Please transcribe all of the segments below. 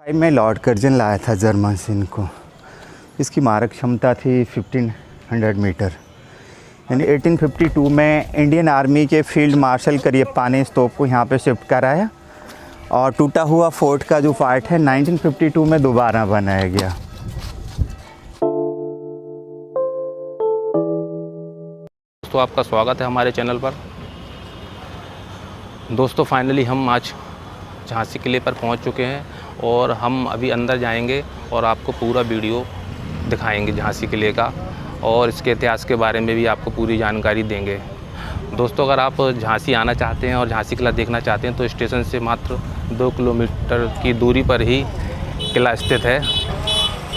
मैं Lord Curzon लाया था जर्मन से इनको। इसकी मारक क्षमता थी 1500 मीटर। यानी 1852 में इंडियन आर्मी के फील्ड मार्शल करियप्पा ने इस तोप को यहाँ पे शिफ्ट कराया और टूटा हुआ फोर्ट का जो पार्ट है 1952 में दोबारा बनाया गया। दोस्तों, आपका स्वागत है हमारे चैनल पर। दोस्तों, फाइनली हम आज झांसी किले पर पहुंच चुके हैं और हम अभी अंदर जाएंगे और आपको पूरा वीडियो दिखाएंगे झांसी किले का और इसके इतिहास के बारे में भी आपको पूरी जानकारी देंगे। दोस्तों, अगर आप झांसी आना चाहते हैं और झांसी किला देखना चाहते हैं तो स्टेशन से मात्र 2 किलोमीटर की दूरी पर ही किला स्थित है।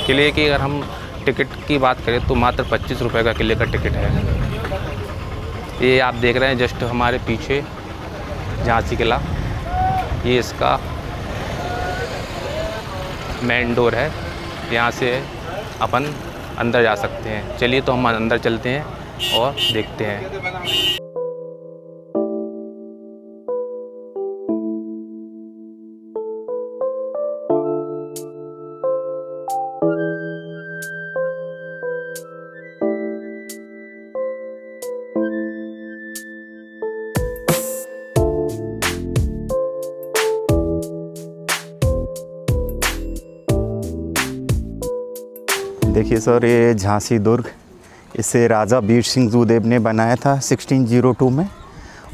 किले की अगर हम टिकट की बात करें तो मात्र 25 रुपये का किले का टिकट है। ये आप देख रहे हैं जस्ट हमारे पीछे झांसी किला, ये इसका मेन डोर है। यहाँ से अपन अंदर जा सकते हैं। चलिए तो हम अंदर चलते हैं और देखते हैं। देखिए सर, ये झांसी दुर्ग, इसे राजा वीर सिंह जूदेव ने बनाया था 1602 में।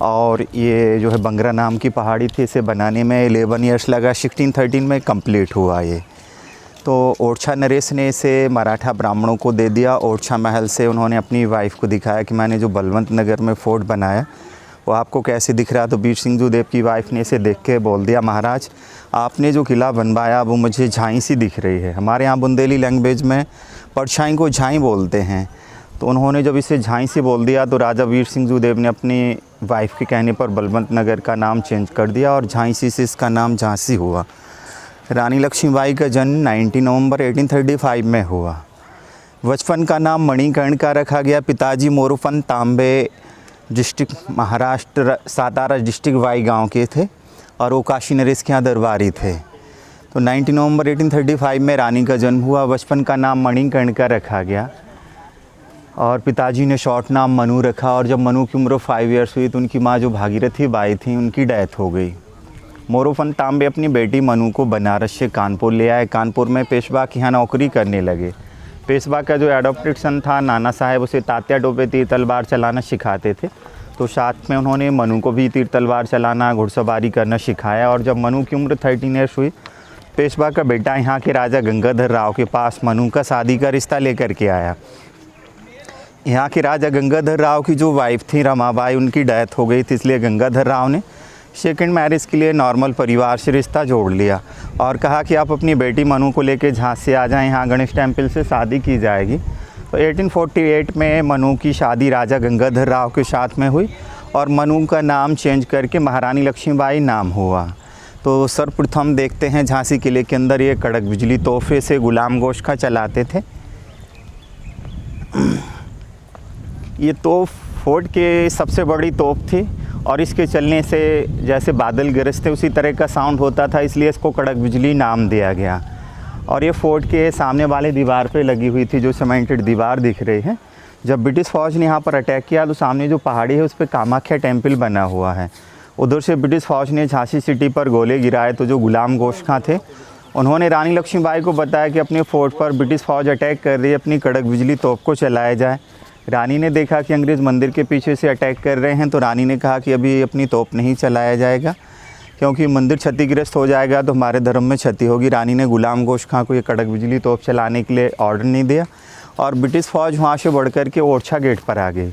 और ये जो है बंगरा नाम की पहाड़ी थी, इसे बनाने में 11 ईयर्स लगा। 1613 में कंप्लीट हुआ ये। तो ओरछा नरेश ने इसे मराठा ब्राह्मणों को दे दिया। ओरछा महल से उन्होंने अपनी वाइफ को दिखाया कि मैंने जो बलवंत नगर में फोर्ट बनाया वो आपको कैसे दिख रहा। तो वीर सिंह जूदेव की वाइफ ने इसे देख के बोल दिया, महाराज आपने जो किला बनवाया वो मुझे झांई सी दिख रही है। हमारे यहाँ बुंदेली लैंग्वेज में परछाई को झाई बोलते हैं। तो उन्होंने जब इसे झाई से बोल दिया तो राजा वीर सिंह जूदेव ने अपनी वाइफ के कहने पर बलवंत नगर का नाम चेंज कर दिया और झांसी से इसका नाम झांसी हुआ। रानी लक्ष्मीबाई का जन्म 19 नवंबर 1835 में हुआ। बचपन का नाम मणिकर्ण का रखा गया। पिताजी मोरोपंत तांबे डिस्ट्रिक्ट महाराष्ट्र सातारा डिस्ट्रिक्ट वाई गाँव के थे और वो काशी नरेश के यहाँ दरबारी थे। तो 19 नवंबर 1835 में रानी का जन्म हुआ। बचपन का नाम मणिकर्ण का रखा गया और पिताजी ने शॉर्ट नाम मनु रखा। और जब मनु की उम्र 5 ईयर्स हुई तो उनकी माँ जो भागीरथी बाई थी उनकी डेथ हो गई। मोरोपंत तांबे अपनी बेटी मनु को बनारस से कानपुर ले आए। कानपुर में पेशवा के यहाँ नौकरी करने लगे। पेशवा का जो एडॉप्टेड सन था नाना साहेब, उसे तात्या टोपे तीर तलवार चलाना सिखाते थे। तो साथ में उन्होंने मनु को भी तीर तलवार चलाना, घुड़सवारी करना सिखाया। और जब मनु की उम्र 13 ईयर्स हुई, पेशवा का बेटा यहाँ के राजा गंगाधर राव के पास मनु का शादी का रिश्ता लेकर के आया। यहाँ के राजा गंगाधर राव की जो वाइफ थी रमाबाई, उनकी डेथ हो गई थी, इसलिए गंगाधर राव ने सेकंड मैरिज के लिए नॉर्मल परिवार से रिश्ता जोड़ लिया और कहा कि आप अपनी बेटी मनु को लेकर झांसी आ जाएं, यहाँ गणेश टेम्पल से शादी की जाएगी। तो 1848 में मनु की शादी राजा गंगाधर राव के साथ में हुई और मनु का नाम चेंज करके महारानी लक्ष्मीबाई नाम हुआ। तो सर्वप्रथम देखते हैं झांसी किले के अंदर ये कड़क बिजली तोहफे से गुलाम गोश्त चलाते थे। ये तोप फोर्ट के सबसे बड़ी तोप थी और इसके चलने से जैसे बादल गरजते उसी तरह का साउंड होता था, इसलिए इसको कड़क बिजली नाम दिया गया। और ये फोर्ट के सामने वाले दीवार पे लगी हुई थी, जो सीमेंटेड दीवार दिख रही है। जब ब्रिटिश फौज ने यहाँ पर अटैक किया तो सामने जो पहाड़ी है उस पर कामाख्या टेम्पल बना हुआ है। उधर से ब्रिटिश फौज ने झांसी सिटी पर गोले गिराए। तो जो गुलाम गोश्त खां थे उन्होंने रानी लक्ष्मीबाई को बताया कि अपने फोर्ट पर ब्रिटिश फौज अटैक कर रही है, अपनी कड़क बिजली तोप को चलाया जाए। रानी ने देखा कि अंग्रेज़ मंदिर के पीछे से अटैक कर रहे हैं, तो रानी ने कहा कि अभी अपनी तोप नहीं चलाया जाएगा क्योंकि मंदिर क्षतिग्रस्त हो जाएगा तो हमारे धर्म में क्षति होगी। रानी ने गुलाम गोश्त खां को ये कड़क बिजली तोप चलाने के लिए ऑर्डर नहीं दिया और ब्रिटिश फौज वहाँ से बढ़ कर के ओरछा गेट पर आ गई।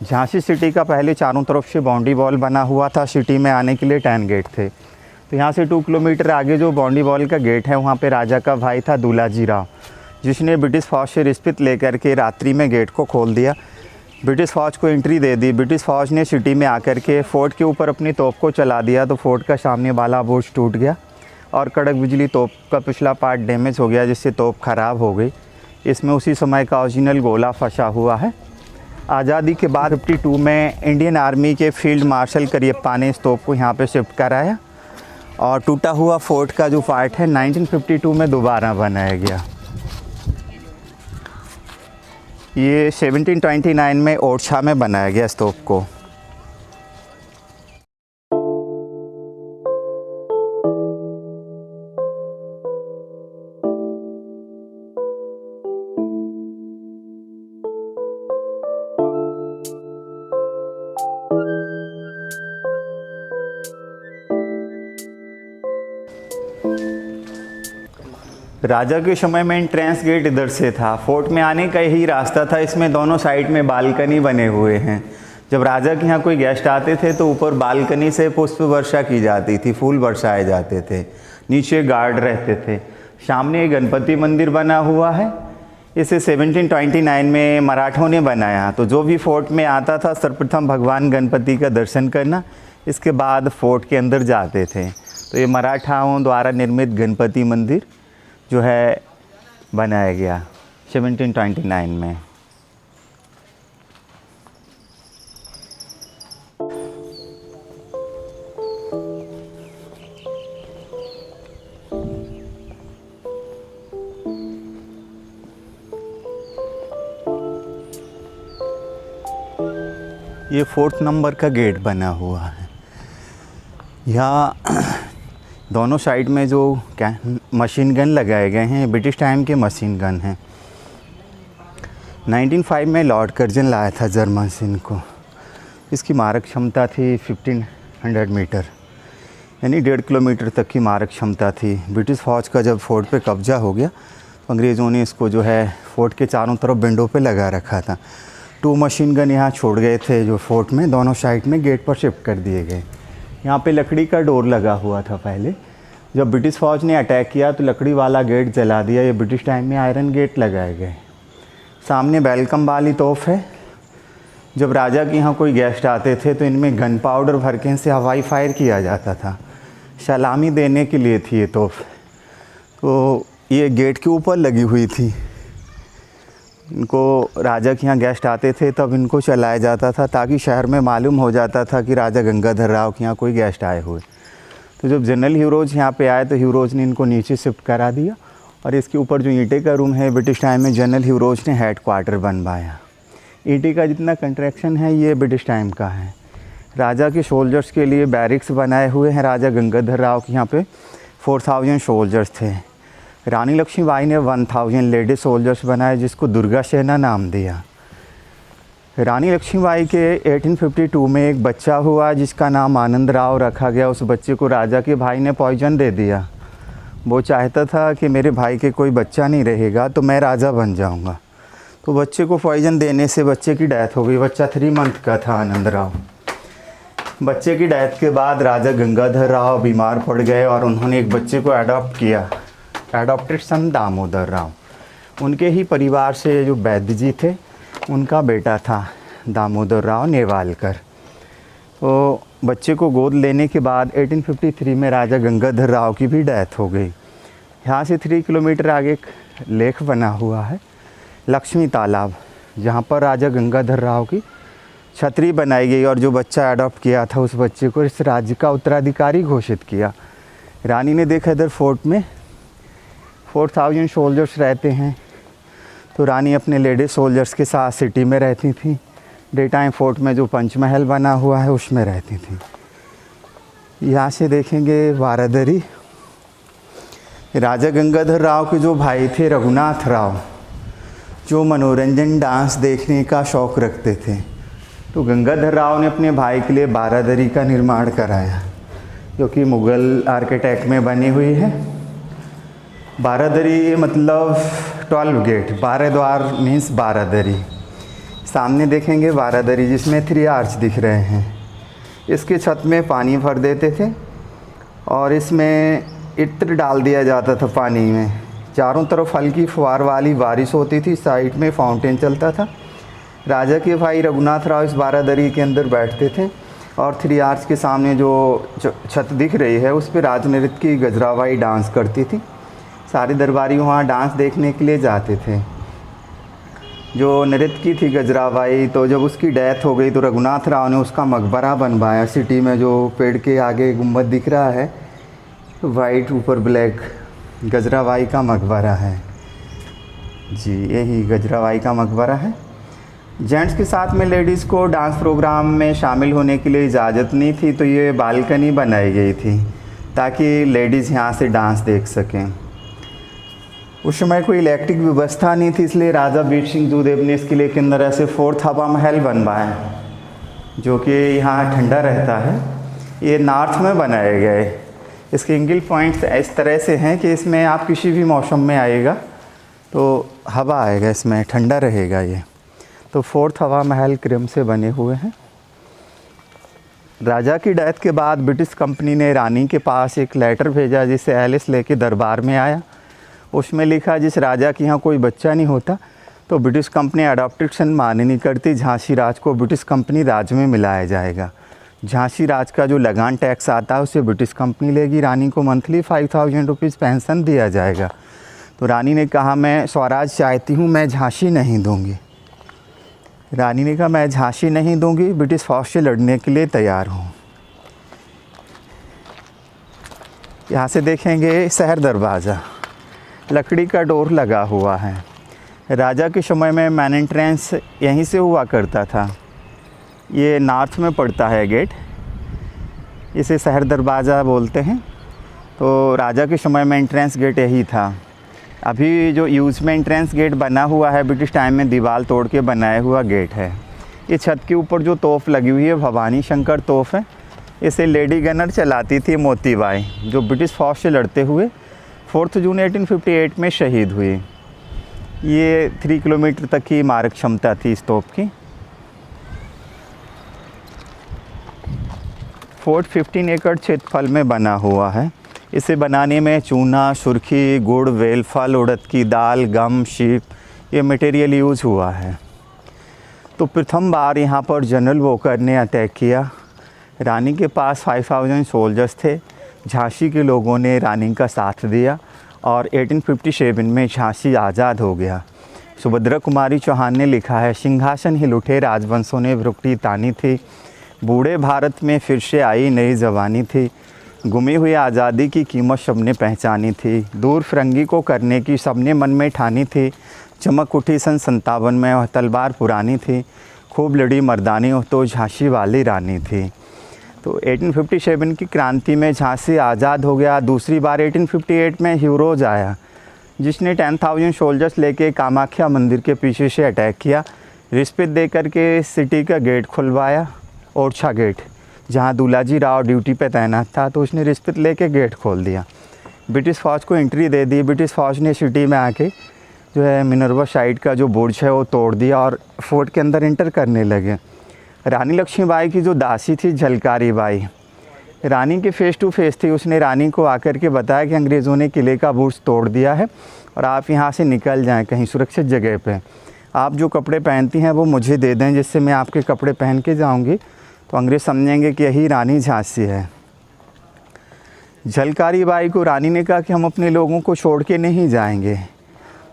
झांसी सिटी का पहले चारों तरफ से बाउंड्री वॉल बना हुआ था। सिटी में आने के लिए 10 गेट थे। तो यहाँ से 2 किलोमीटर आगे जो बाउंड्री वॉल का गेट है वहाँ पे राजा का भाई था दूलाजी राव, जिसने ब्रिटिश फौज से रिश्वत लेकर के रात्रि में गेट को खोल दिया। ब्रिटिश फ़ौज को एंट्री दे दी। ब्रिटिश फ़ौज ने सिटी में आकर के फ़ोर्ट के ऊपर अपनी तोप को चला दिया। तो फ़ोर्ट का सामने वाला बुर्ज टूट गया और कड़क बिजली तोप का पिछला पार्ट डैमेज हो गया, जिससे तोप ख़राब हो गई। इसमें उसी समय का ओरिजिनल गोला फंसा हुआ है। आज़ादी के बाद 52 में इंडियन आर्मी के फील्ड मार्शल करियप्पा ने इस तोप को यहाँ पे शिफ्ट कराया और टूटा हुआ फोर्ट का जो पार्ट है 1952 में दोबारा बनाया गया। ये 1729 में ओरछा में बनाया गया स्तूप को। राजा के समय में एंट्रेंस गेट इधर से था। फोर्ट में आने का यही रास्ता था। इसमें दोनों साइड में बालकनी बने हुए हैं। जब राजा के यहाँ कोई गेस्ट आते थे तो ऊपर बालकनी से पुष्प वर्षा की जाती थी, फूल बरसाए जाते थे, नीचे गार्ड रहते थे। सामने एक गणपति मंदिर बना हुआ है। इसे 1729 में मराठों ने बनाया। तो जो भी फोर्ट में आता था सर्वप्रथम भगवान गणपति का दर्शन करना, इसके बाद फोर्ट के अंदर जाते थे। तो ये मराठाओं द्वारा निर्मित गणपति मंदिर जो है बनाया गया 1729 में। ये 4th नंबर का गेट बना हुआ है। यहाँ दोनों साइड में जो मशीन गन लगाए गए हैं, ब्रिटिश टाइम के मशीन गन हैं। 1905 में लॉर्ड कर्जन लाया था जर्मन से इनको। इसकी मारक क्षमता थी 1500 मीटर, यानी 1.5 किलोमीटर तक की मारक क्षमता थी। ब्रिटिश फ़ौज का जब फोर्ट पे कब्जा हो गया तो अंग्रेज़ों ने इसको जो है फोर्ट के चारों तरफ विंडो पे लगा रखा था। 2 मशीन गन यहाँ छोड़ गए थे जो फोर्ट में, दोनों साइड में गेट पर शिफ्ट कर दिए गए। यहाँ पे लकड़ी का डोर लगा हुआ था पहले। जब ब्रिटिश फ़ौज ने अटैक किया तो लकड़ी वाला गेट जला दिया। ये ब्रिटिश टाइम में आयरन गेट लगाए गए। सामने वेलकम वाली तोप है। जब राजा के यहाँ कोई गेस्ट आते थे तो इनमें गन पाउडर भर के इनसे हवाई फायर किया जाता था। सलामी देने के लिए थी ये तोप। तो ये गेट के ऊपर लगी हुई थी। इनको राजा के यहाँ गेस्ट आते थे तब इनको चलाया जाता था, ताकि शहर में मालूम हो जाता था कि राजा गंगाधर राव के यहाँ कोई गेस्ट आए हुए। तो जब जनरल ह्यूरोज यहाँ पे आए तो ह्यूरोज ने इनको नीचे शिफ्ट करा दिया। और इसके ऊपर जो ईंटे का रूम है, ब्रिटिश टाइम में जनरल ह्यूरोज ने हेड क्वार्टर बनवाया। ईंटे का जितना कंस्ट्रक्शन है ये ब्रिटिश टाइम का है। राजा के सोल्जर्स के लिए बैरिक्स बनाए हुए हैं। राजा गंगाधर राव के यहाँ पे 4000 सोल्जर्स थे। रानी लक्ष्मीबाई ने 1000 लेडी सोल्जर्स बनाए, जिसको दुर्गा सेना नाम दिया। रानी लक्ष्मीबाई के 1852 में एक बच्चा हुआ जिसका नाम आनंद राव रखा गया। उस बच्चे को राजा के भाई ने पॉइजन दे दिया। वो चाहता था कि मेरे भाई के कोई बच्चा नहीं रहेगा तो मैं राजा बन जाऊंगा। तो बच्चे को पॉइजन देने से बच्चे की डेथ हो गई। बच्चा 3 मंथ का था आनंद राव। बच्चे की डेथ के बाद राजा गंगाधर राव बीमार पड़ गए और उन्होंने एक बच्चे को अडॉप्ट किया। एडॉप्टेड सन दामोदर राव। उनके ही परिवार से जो वैद्य जी थे उनका बेटा था दामोदर राव नेवालकर। तो बच्चे को गोद लेने के बाद 1853 में राजा गंगाधर राव की भी डेथ हो गई। यहाँ से 3 किलोमीटर आगे एक लेक बना हुआ है, लक्ष्मी तालाब, जहाँ पर राजा गंगाधर राव की छतरी बनाई गई और जो बच्चा अडॉप्ट किया था उस बच्चे को इस राज्य का उत्तराधिकारी घोषित किया। रानी ने देखा इधर फोर्ट में 4000 सोल्जर्स रहते हैं, तो रानी अपने लेडी सोल्जर्स के साथ सिटी में रहती थी। डे टाइम फोर्ट में जो पंचमहल बना हुआ है उसमें रहती थी। यहाँ से देखेंगे बारादरी। राजा गंगाधर राव के जो भाई थे रघुनाथ राव, जो मनोरंजन डांस देखने का शौक़ रखते थे, तो गंगाधर राव ने अपने भाई के लिए बारादरी का निर्माण कराया, जो कि मुग़ल आर्किटेक्ट में बनी हुई है। बारादरी मतलब 12 गेट, 12 द्वार मीन्स बारादरी। सामने देखेंगे बारादरी जिसमें 3 आर्च दिख रहे हैं। इसके छत में पानी भर देते थे और इसमें इत्र डाल दिया जाता था पानी में। चारों तरफ हल्की फुहार वाली बारिश होती थी, साइड में फाउंटेन चलता था। राजा के भाई रघुनाथ राव इस बारादरी के अंदर बैठते थे और 3 आर्च के सामने जो छत दिख रही है उस पर राजनृत्य की गजराबाई डांस करती थी। सारे दरबारी वहाँ डांस देखने के लिए जाते थे। जो नृत्य की थी गजराबाई, तो जब उसकी डेथ हो गई तो रघुनाथ राव ने उसका मकबरा बनवाया सिटी में। जो पेड़ के आगे गुम्बद दिख रहा है वाइट ऊपर ब्लैक गजराबाई का मकबरा है जी, यही गजराबाई का मकबरा है। जेंट्स के साथ में लेडीज़ को डांस प्रोग्राम में शामिल होने के लिए इजाज़त नहीं थी, तो ये बालकनी बनाई गई थी ताकि लेडीज़ यहाँ से डांस देख सकें। उस समय कोई इलेक्ट्रिक व्यवस्था नहीं थी, इसलिए राजा बीर सिंह जूदेव ने इस किले के अंदर ऐसे फोर्थ हवा महल बनवाया जो कि यहाँ ठंडा रहता है। ये नॉर्थ में बनाए गए। इसके एंगल पॉइंट्स इस तरह से हैं कि इसमें आप किसी भी मौसम में आएगा तो हवा आएगा, इसमें ठंडा रहेगा ये। तो फोर्थ हवा महल क्रीम से बने हुए हैं। राजा की डेथ के बाद ब्रिटिश कंपनी ने रानी के पास एक लेटर भेजा जिसे एलिस लेके दरबार में आया। उसमें लिखा जिस राजा के यहाँ कोई बच्चा नहीं होता तो ब्रिटिश कंपनी अडॉप्टेशन मान्य नहीं करती, झांसी राज को ब्रिटिश कंपनी राज में मिलाया जाएगा। झांसी राज का जो लगान टैक्स आता है उसे ब्रिटिश कंपनी लेगी। रानी को मंथली 5000 रुपीज़ पेंशन दिया जाएगा। तो रानी ने कहा मैं स्वराज चाहती हूँ, मैं झांसी नहीं दूँगी। रानी ने कहा मैं झांसी नहीं दूंगी, ब्रिटिश फौज से लड़ने के लिए तैयार हूँ। यहाँ से देखेंगे शहर दरवाज़ा, लकड़ी का डोर लगा हुआ है। राजा के समय में मैन एंट्रेंस यहीं से हुआ करता था। ये नॉर्थ में पड़ता है गेट, इसे शहर दरवाज़ा बोलते हैं। तो राजा के समय में एंट्रेंस गेट यही था। अभी जो यूज़ में एंट्रेंस गेट बना हुआ है ब्रिटिश टाइम में दीवार तोड़ के बनाया हुआ गेट है। ये छत के ऊपर जो तोप लगी हुई है भवानी शंकर तोप है। इसे लेडी गनर चलाती थी मोतीबाई, जो ब्रिटिश फौज से लड़ते हुए 4 जून 1858 में शहीद हुई। ये 3 किलोमीटर तक की मारक क्षमता थी इस तोप की। फोर्ट 15 एकड़ क्षेत्रफल में बना हुआ है। इसे बनाने में चूना, सुर्खी, गुड़, वेलफल, उड़द की दाल, गम, शीप ये मटेरियल यूज़ हुआ है। तो प्रथम बार यहाँ पर जनरल वोकर ने अटैक किया। रानी के पास 5000 सोल्जर्स थे। झांसी के लोगों ने रानी का साथ दिया और 1857 में झांसी आज़ाद हो गया। सुभद्रा कुमारी चौहान ने लिखा है, सिंहासन हिल उठे राजवंशों ने भ्रुकुटी तानी थी, बूढ़े भारत में फिर से आई नई जवानी थी, गुमी हुई आज़ादी की कीमत सबने पहचानी थी, दूर फिरंगी को करने की सबने मन में ठानी थी, चमक उठी सन 57 में वह तलवार पुरानी थी, खूब लड़ी मर्दानी हो तो झांसी वाली रानी थी। तो 1857 की क्रांति में झांसी आज़ाद हो गया। दूसरी बार 1858 में ह्यूरोज आया जिसने 10,000 सोल्जर्स लेके कामाख्या मंदिर के पीछे से अटैक किया। रिश्वत दे करके सिटी का गेट खुलवाया, ओरछा गेट, जहां दुलाजी राव ड्यूटी पे तैनात था। तो उसने रिश्वत लेके गेट खोल दिया, ब्रिटिश फ़ौज को एंट्री दे दी। ब्रिटिश फ़ौज ने सिटी में आके जो है मिनर्वा साइड का जो बुर्ज है वो तोड़ दिया और फोर्ट के अंदर इंटर करने लगे। रानी लक्ष्मीबाई की जो दासी थी झलकारी बाई, रानी के फेस टू फेस थी। उसने रानी को आकर के बताया कि अंग्रेज़ों ने किले का बुर्ज तोड़ दिया है और आप यहाँ से निकल जाएं कहीं सुरक्षित जगह पे। आप जो कपड़े पहनती हैं वो मुझे दे दें जिससे मैं आपके कपड़े पहन के जाऊँगी, तो अंग्रेज़ समझेंगे कि यही रानी झांसी है। झलकारी बाई को रानी ने कहा कि हम अपने लोगों को छोड़ के नहीं जाएंगे।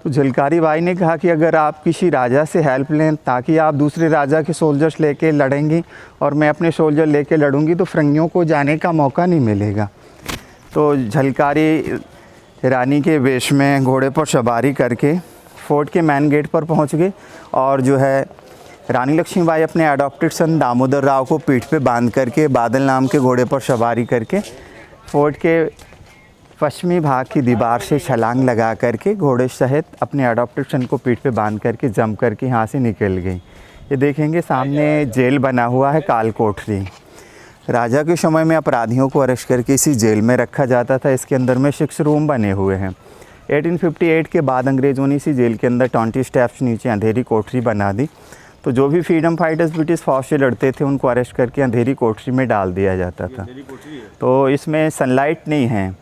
तो झलकारी बाई ने कहा कि अगर आप किसी राजा से हेल्प लें ताकि आप दूसरे राजा के सोल्जर्स लेके लड़ेंगी और मैं अपने सोल्जर लेके लड़ूंगी तो फिरंगियों को जाने का मौका नहीं मिलेगा। तो झलकारी रानी के वेश में घोड़े पर सवारी करके फोर्ट के मैन गेट पर पहुंच गए और जो है रानी लक्ष्मीबाई अपने अडॉप्टेड सन दामोदर राव को पीठ पे बांध करके बादल नाम के घोड़े पर सवारी करके फोर्ट के पश्चिमी भाग की दीवार से छलांग लगा करके घोड़े सहित अपने अडॉप्टेड सन को पीठ पे बांध करके जम करके यहाँ से निकल गई। ये देखेंगे सामने जेल बना हुआ है काल कोठरी। राजा के समय में अपराधियों को अरेस्ट करके इसी जेल में रखा जाता था। इसके अंदर में 6 रूम बने हुए हैं। 1858 के बाद अंग्रेज़ों ने इसी जेल के अंदर 20 स्टेप्स नीचे अंधेरी कोठरी बना दी। तो जो भी फ्रीडम फाइटर्स ब्रिटिश फौज से लड़ते थे उनको अरेस्ट करके अंधेरी कोठरी में डाल दिया जाता था। तो इसमें सनलाइट नहीं है,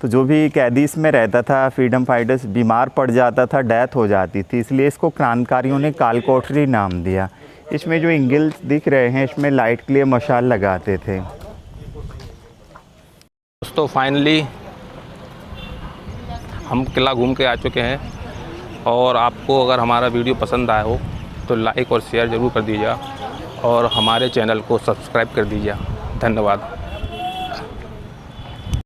तो जो भी कैदी इसमें रहता था फ्रीडम फाइटर्स बीमार पड़ जाता था, डेथ हो जाती थी, इसलिए इसको क्रांतिकारियों ने काल कोठरी नाम दिया। इसमें जो एंगल्स दिख रहे हैं इसमें लाइट के लिए मशाल लगाते थे। दोस्तों फाइनली हम किला घूम के आ चुके हैं और आपको अगर हमारा वीडियो पसंद आया हो तो लाइक और शेयर ज़रूर कर दीजिए और हमारे चैनल को सब्सक्राइब कर दीजिए। धन्यवाद।